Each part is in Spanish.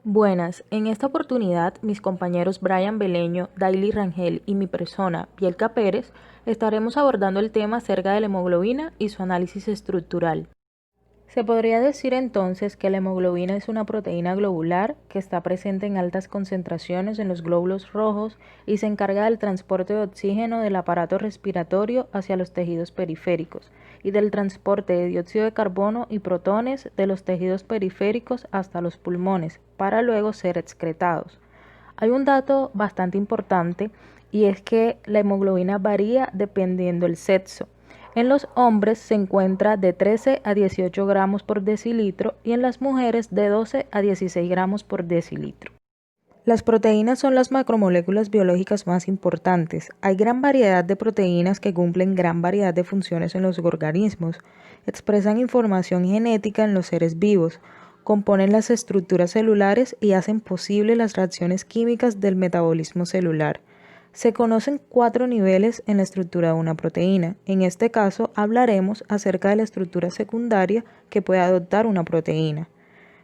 Buenas, en esta oportunidad mis compañeros Brian Beleño, Daily Rangel y mi persona, Bielka Pérez, estaremos abordando el tema acerca de la hemoglobina y su análisis estructural. Se podría decir entonces que la hemoglobina es una proteína globular que está presente en altas concentraciones en los glóbulos rojos y se encarga del transporte de oxígeno del aparato respiratorio hacia los tejidos periféricos y del transporte de dióxido de carbono y protones de los tejidos periféricos hasta los pulmones para luego ser excretados. Hay un dato bastante importante y es que la hemoglobina varía dependiendo del sexo. En los hombres se encuentra de 13 a 18 gramos por decilitro y en las mujeres de 12 a 16 gramos por decilitro. Las proteínas son las macromoléculas biológicas más importantes. Hay gran variedad de proteínas que cumplen gran variedad de funciones en los organismos, expresan información genética en los seres vivos, componen las estructuras celulares y hacen posible las reacciones químicas del metabolismo celular. Se conocen 4 niveles en la estructura de una proteína. En este caso hablaremos acerca de la estructura secundaria que puede adoptar una proteína.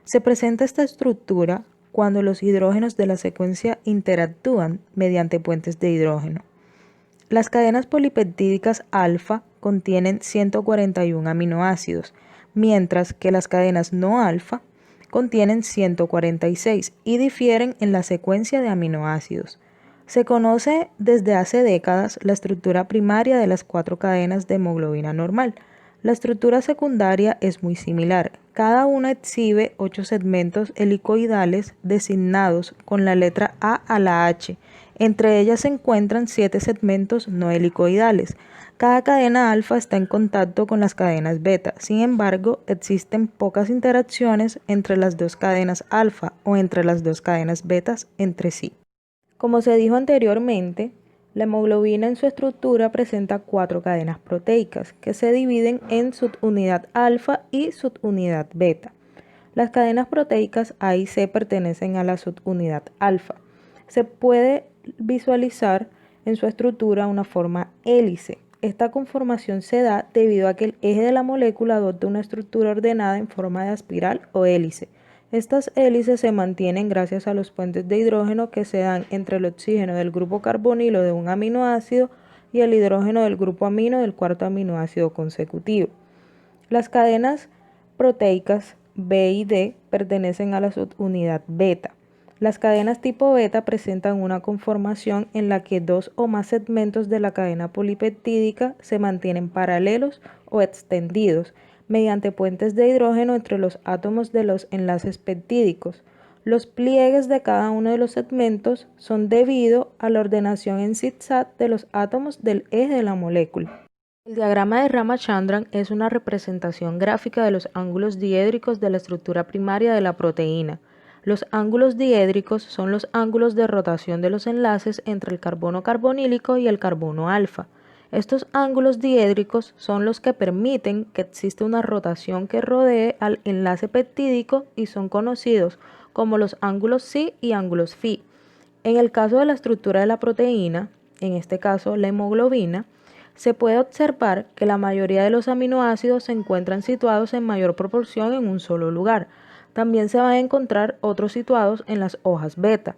Se presenta esta estructura cuando los hidrógenos de la secuencia interactúan mediante puentes de hidrógeno. Las cadenas polipeptídicas alfa contienen 141 aminoácidos, mientras que las cadenas no alfa contienen 146 y difieren en la secuencia de aminoácidos. Se conoce desde hace décadas la estructura primaria de las 4 cadenas de hemoglobina normal. La estructura secundaria es muy similar. Cada una exhibe 8 segmentos helicoidales designados con la letra A a la H. Entre ellas se encuentran 7 segmentos no helicoidales. Cada cadena alfa está en contacto con las cadenas beta. Sin embargo, existen pocas interacciones entre las dos cadenas alfa o entre las dos cadenas betas entre sí. Como se dijo anteriormente, la hemoglobina en su estructura presenta 4 cadenas proteicas que se dividen en subunidad alfa y subunidad beta. Las cadenas proteicas A y C pertenecen a la subunidad alfa. Se puede visualizar en su estructura una forma hélice. Esta conformación se da debido a que el eje de la molécula adopta una estructura ordenada en forma de espiral o hélice. Estas hélices se mantienen gracias a los puentes de hidrógeno que se dan entre el oxígeno del grupo carbonilo de un aminoácido y el hidrógeno del grupo amino del cuarto aminoácido consecutivo. Las cadenas proteicas B y D pertenecen a la subunidad beta. Las cadenas tipo beta presentan una conformación en la que 2 o más segmentos de la cadena polipeptídica se mantienen paralelos o extendidos mediante puentes de hidrógeno entre los átomos de los enlaces peptídicos. Los pliegues de cada uno de los segmentos son debido a la ordenación en zigzag de los átomos del eje de la molécula. El diagrama de Ramachandran es una representación gráfica de los ángulos diédricos de la estructura primaria de la proteína. Los ángulos diédricos son los ángulos de rotación de los enlaces entre el carbono carbonílico y el carbono alfa. Estos ángulos diédricos son los que permiten que exista una rotación que rodee al enlace peptídico y son conocidos como los ángulos psi y ángulos phi. En el caso de la estructura de la proteína, en este caso la hemoglobina, se puede observar que la mayoría de los aminoácidos se encuentran situados en mayor proporción en un solo lugar. También se van a encontrar otros situados en las hojas beta.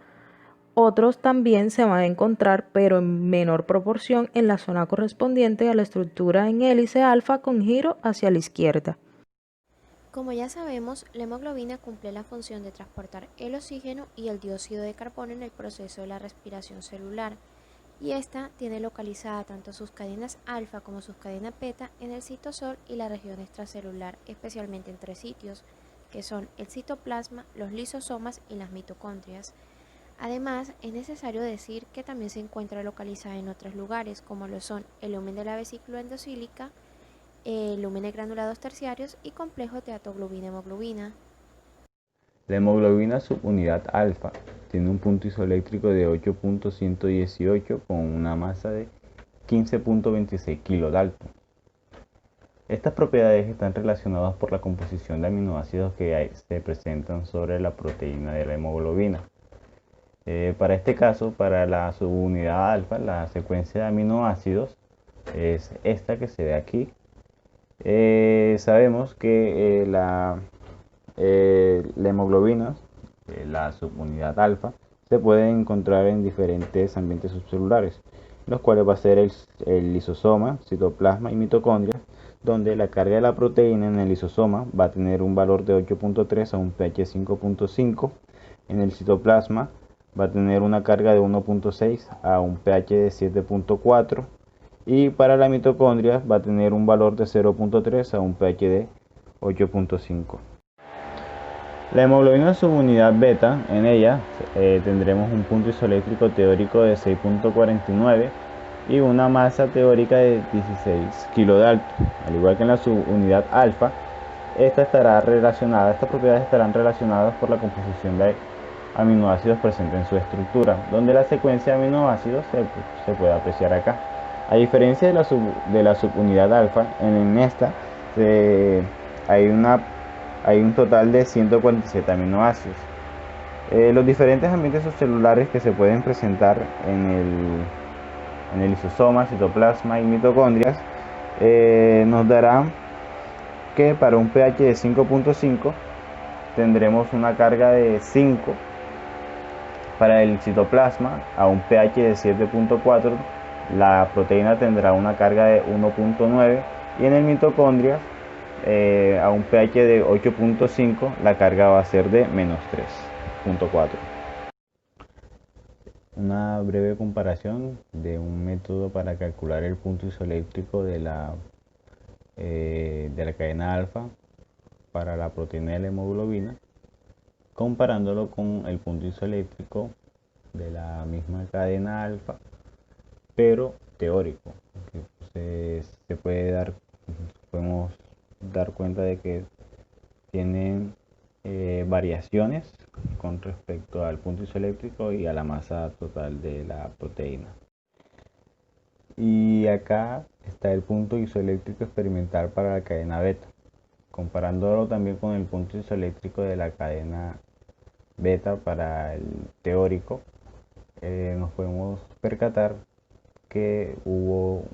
Otros también se van a encontrar, pero en menor proporción, en la zona correspondiente a la estructura en hélice alfa con giro hacia la izquierda. Como ya sabemos, la hemoglobina cumple la función de transportar el oxígeno y el dióxido de carbono en el proceso de la respiración celular, y esta tiene localizada tanto sus cadenas alfa como sus cadenas beta en el citosol y la región extracelular, especialmente en 3 sitios, que son el citoplasma, los lisosomas y las mitocondrias. Además, es necesario decir que también se encuentra localizada en otros lugares, como lo son el lumen de la vesícula endotelica, lúmenes granulados terciarios y complejos de atoglobina-hemoglobina. La hemoglobina subunidad alfa tiene un punto isoeléctrico de 8.118 con una masa de 15.26 kilodalton. Estas propiedades están relacionadas por la composición de aminoácidos que se presentan sobre la proteína de la hemoglobina. Para este caso, para la subunidad alfa, la secuencia de aminoácidos es esta que se ve aquí. Sabemos que la hemoglobina la subunidad alfa, se pueden encontrar en diferentes ambientes subcelulares, los cuales va a ser el lisosoma, citoplasma y mitocondria, donde la carga de la proteína en el lisosoma va a tener un valor de 8.3 a un pH 5.5. En el citoplasma va a tener una carga de 1.6 a un pH de 7.4. Y para la mitocondria va a tener un valor de 0.3 a un pH de 8.5. La hemoglobina subunidad beta, en ella tendremos un punto isoeléctrico teórico de 6.49 y una masa teórica de 16 kilodalton. Al igual que en la subunidad alfa, estas propiedades estarán relacionadas por la composición de aminoácidos presentes en su estructura, donde la secuencia de aminoácidos se puede apreciar acá. A diferencia de la subunidad alfa, en esta hay un total de 147 aminoácidos. Los diferentes ambientes subcelulares que se pueden presentar en el lisosoma, citoplasma y mitocondrias nos darán que para un pH de 5.5 tendremos una carga de 5. Para el citoplasma, a un pH de 7.4, la proteína tendrá una carga de 1.9 y en el mitocondria, a un pH de 8.5, la carga va a ser de menos 3.4. Una breve comparación de un método para calcular el punto isoeléctrico de la cadena alfa para la proteína de la hemoglobina, comparándolo con el punto isoeléctrico de la misma cadena alfa, pero teórico. Podemos dar cuenta de que tienen variaciones con respecto al punto isoeléctrico y a la masa total de la proteína. Y acá está el punto isoeléctrico experimental para la cadena beta. Comparándolo también con el punto isoeléctrico de la cadena beta para el teórico, nos podemos percatar que hubo,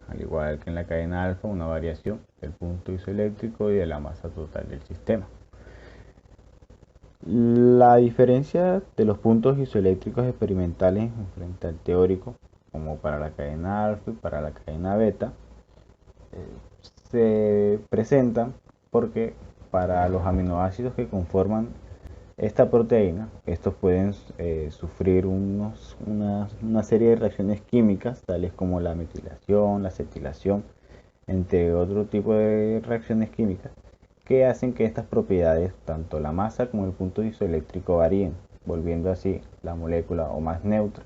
al igual que en la cadena alfa, una variación del punto isoeléctrico y de la masa total del sistema. La diferencia de los puntos isoeléctricos experimentales frente al teórico, como para la cadena alfa y para la cadena beta, se presentan porque para los aminoácidos que conforman esta proteína, estos pueden sufrir una serie de reacciones químicas, tales como la metilación, la acetilación, entre otro tipo de reacciones químicas, que hacen que estas propiedades, tanto la masa como el punto isoeléctrico, varíen, volviendo así la molécula o más neutra,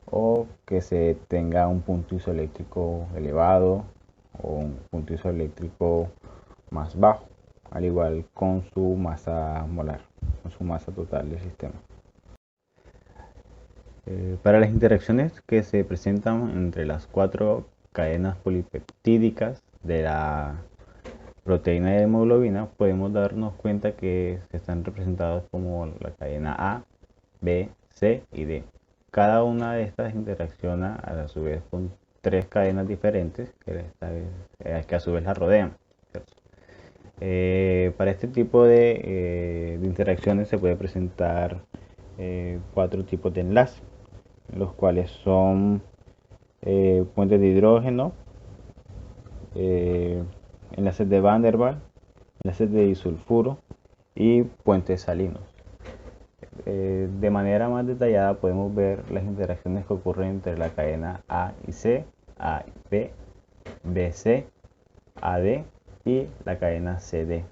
o que se tenga un punto isoeléctrico elevado o un punto isoeléctrico más bajo, al igual con su masa molar, con su masa total del sistema. Para las interacciones que se presentan entre las 4 cadenas polipeptídicas de la proteína de hemoglobina, podemos darnos cuenta que se están representadas como la cadena A, B, C y D. Cada una de estas interacciona a su vez con 3 cadenas diferentes que a su vez la rodean, ¿cierto? Para este tipo de interacciones se puede presentar 4 tipos de enlaces, los cuales son puentes de hidrógeno, enlaces de Van der Waals, enlaces de disulfuro y puentes salinos. De manera más detallada podemos ver las interacciones que ocurren entre la cadena A y C, A y B, BC, AD y la cadena CD,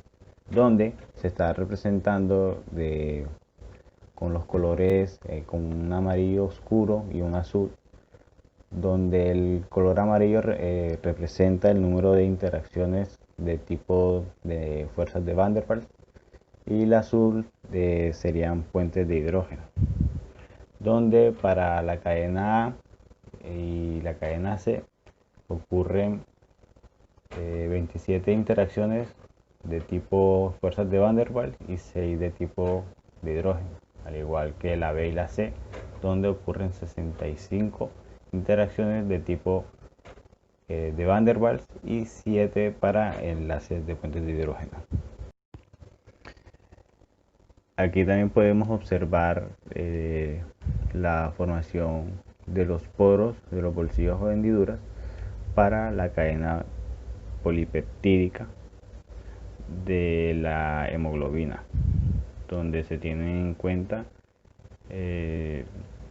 donde se está representando con los colores con un amarillo oscuro y un azul, donde el color amarillo representa el número de interacciones de tipo de fuerzas de Van der Waals y el azul serían puentes de hidrógeno, donde para la cadena A y la cadena C ocurren 27 interacciones de tipo fuerzas de Van der Waals y 6 de tipo de hidrógeno, al igual que la B y la C, donde ocurren 65 interacciones de tipo de Van der Waals y 7 para enlaces de puentes de hidrógeno. Aquí también podemos observar la formación de los poros de los bolsillos o hendiduras para la cadena polipeptídica de la hemoglobina, donde se tienen en cuenta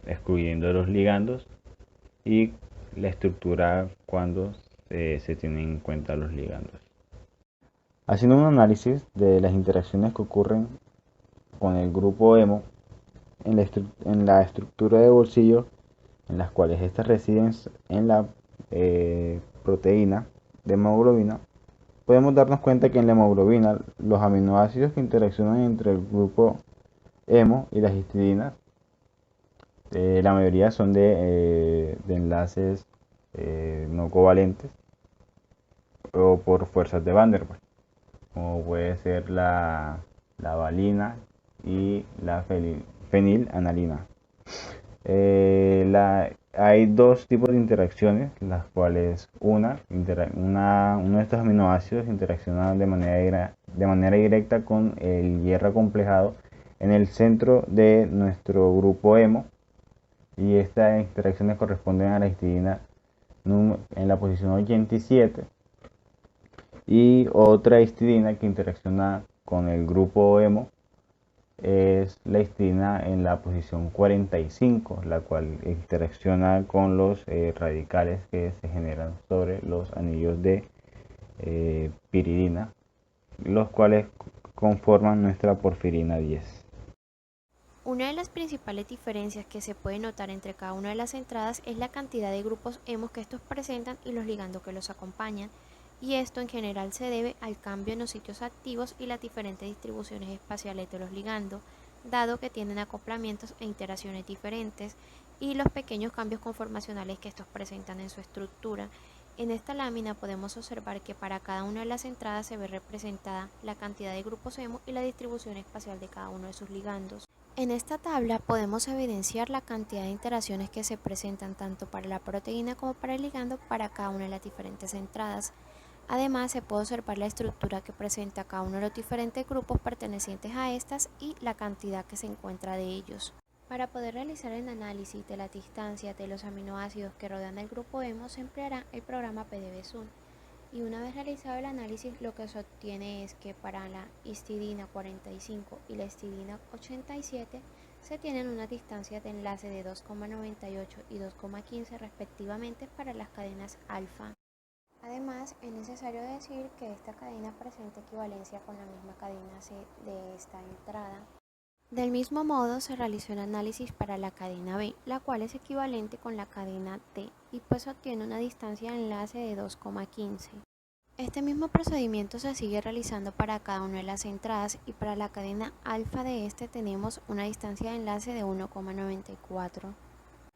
excluyendo los ligandos y la estructura cuando se tienen en cuenta los ligandos. Haciendo un análisis de las interacciones que ocurren con el grupo hemo en la estructura de bolsillo, en las cuales estas residen en la proteína de hemoglobina, podemos darnos cuenta que en la hemoglobina los aminoácidos que interaccionan entre el grupo hemo y las histidinas, la mayoría son de enlaces no covalentes o por fuerzas de Van der Waals, como puede ser la valina y la fenilanalina. Hay dos tipos de interacciones, las cuales uno de estos aminoácidos interacciona de manera directa con el hierro acomplejado en el centro de nuestro grupo hemo, y estas interacciones corresponden a la histidina en la posición 87 y otra histidina que interacciona con el grupo hemo es la histidina en la posición 45, la cual interacciona con los radicales que se generan sobre los anillos de piridina, los cuales conforman nuestra porfirina 10. Una de las principales diferencias que se puede notar entre cada una de las entradas es la cantidad de grupos hemos que estos presentan y los ligandos que los acompañan, y esto en general se debe al cambio en los sitios activos y las diferentes distribuciones espaciales de los ligandos, dado que tienen acoplamientos e interacciones diferentes, y los pequeños cambios conformacionales que estos presentan en su estructura. En esta lámina podemos observar que para cada una de las entradas se ve representada la cantidad de grupos hemo y la distribución espacial de cada uno de sus ligandos. En esta tabla podemos evidenciar la cantidad de interacciones que se presentan tanto para la proteína como para el ligando para cada una de las diferentes entradas. Además, se puede observar la estructura que presenta cada uno de los diferentes grupos pertenecientes a estas y la cantidad que se encuentra de ellos. Para poder realizar el análisis de las distancias de los aminoácidos que rodean el grupo hemo se empleará el programa PDB-Sum. Y una vez realizado el análisis, lo que se obtiene es que para la histidina 45 y la histidina 87 se tienen unas distancias de enlace de 2,98 y 2,15 respectivamente para las cadenas alfa. Además, es necesario decir que esta cadena presenta equivalencia con la misma cadena C de esta entrada. Del mismo modo, se realizó el análisis para la cadena B, la cual es equivalente con la cadena T, y pues obtiene una distancia de enlace de 2,15. Este mismo procedimiento se sigue realizando para cada una de las entradas, y para la cadena alfa de este tenemos una distancia de enlace de 1,94.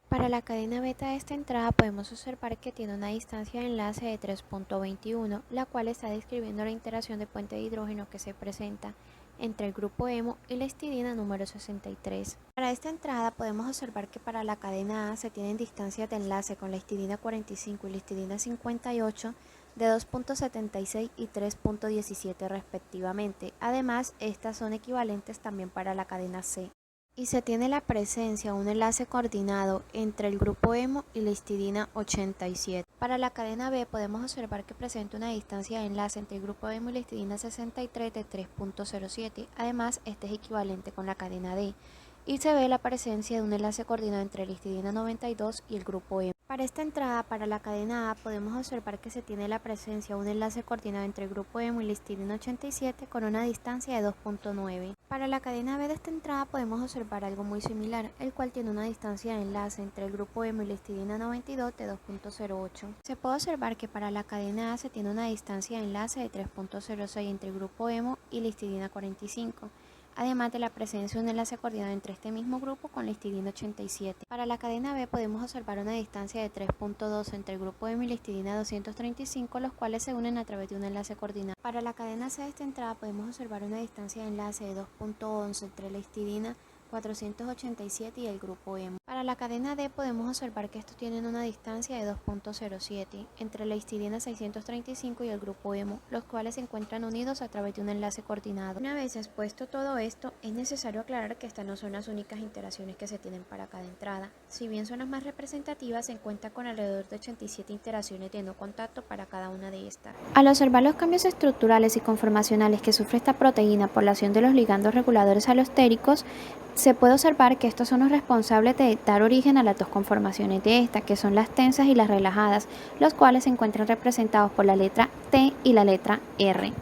Para la cadena beta de esta entrada podemos observar que tiene una distancia de enlace de 3,21, la cual está describiendo la interacción de puente de hidrógeno que se presenta entre el grupo hemo y la histidina número 63. Para esta entrada podemos observar que para la cadena A se tienen distancias de enlace con la histidina 45 y la histidina 58 de 2,76 y 3,17 respectivamente. Además, estas son equivalentes también para la cadena C. Y se tiene la presencia de un enlace coordinado entre el grupo hemo y la histidina 87. Para la cadena B podemos observar que presenta una distancia de enlace entre el grupo hemo y la histidina 63 de 3,07. Además, este es equivalente con la cadena D. Y se ve la presencia de un enlace coordinado entre la histidina 92 y el grupo hemo. Para esta entrada, para la cadena A, podemos observar que se tiene la presencia de un enlace coordinado entre el grupo hemo y la histidina 87 con una distancia de 2,9. Para la cadena B de esta entrada podemos observar algo muy similar, el cual tiene una distancia de enlace entre el grupo hemo y la histidina 92 de 2,08. Se puede observar que para la cadena A se tiene una distancia de enlace de 3,06 entre el grupo hemo y la histidina 45. Además de la presencia de un enlace coordinado entre este mismo grupo con la histidina 87. Para la cadena B podemos observar una distancia de 3,2 entre el grupo hemo y la histidina 235, los cuales se unen a través de un enlace coordinado. Para la cadena C de esta entrada podemos observar una distancia de enlace de 2,11 entre la histidina 487 y el grupo hemo. Para la cadena D podemos observar que estos tienen una distancia de 2.07 entre la histidina 635 y el grupo hemo, los cuales se encuentran unidos a través de un enlace coordinado. Una vez expuesto todo esto, es necesario aclarar que estas no son las únicas interacciones que se tienen para cada entrada. Si bien son las más representativas, se cuenta con alrededor de 87 interacciones de no contacto para cada una de estas. Al observar los cambios estructurales y conformacionales que sufre esta proteína por la acción de los ligandos reguladores alostéricos, se puede observar que estos son los responsables de dar origen a las dos conformaciones de esta, que son las tensas y las relajadas, los cuales se encuentran representados por la letra T y la letra R.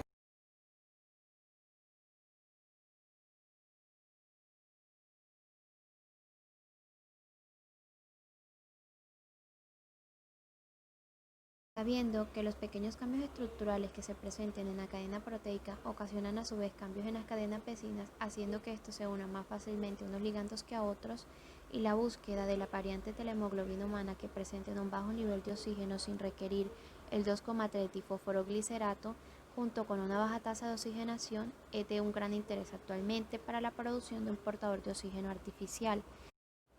Sabiendo que los pequeños cambios estructurales que se presenten en la cadena proteica ocasionan a su vez cambios en las cadenas vecinas, haciendo que estos se unan más fácilmente unos ligandos que a otros, y la búsqueda de la variante de la hemoglobina humana que presenten un bajo nivel de oxígeno sin requerir el 2,3-difosforoglicerato, junto con una baja tasa de oxigenación, es de un gran interés actualmente para la producción de un portador de oxígeno artificial.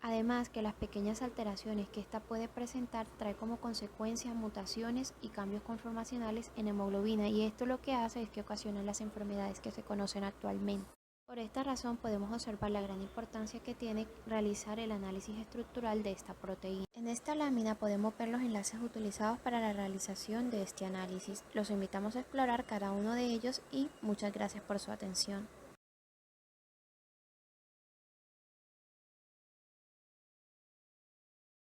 Además que las pequeñas alteraciones que ésta puede presentar trae como consecuencia mutaciones y cambios conformacionales en hemoglobina, y esto lo que hace es que ocasiona las enfermedades que se conocen actualmente. Por esta razón podemos observar la gran importancia que tiene realizar el análisis estructural de esta proteína. En esta lámina podemos ver los enlaces utilizados para la realización de este análisis. Los invitamos a explorar cada uno de ellos y muchas gracias por su atención.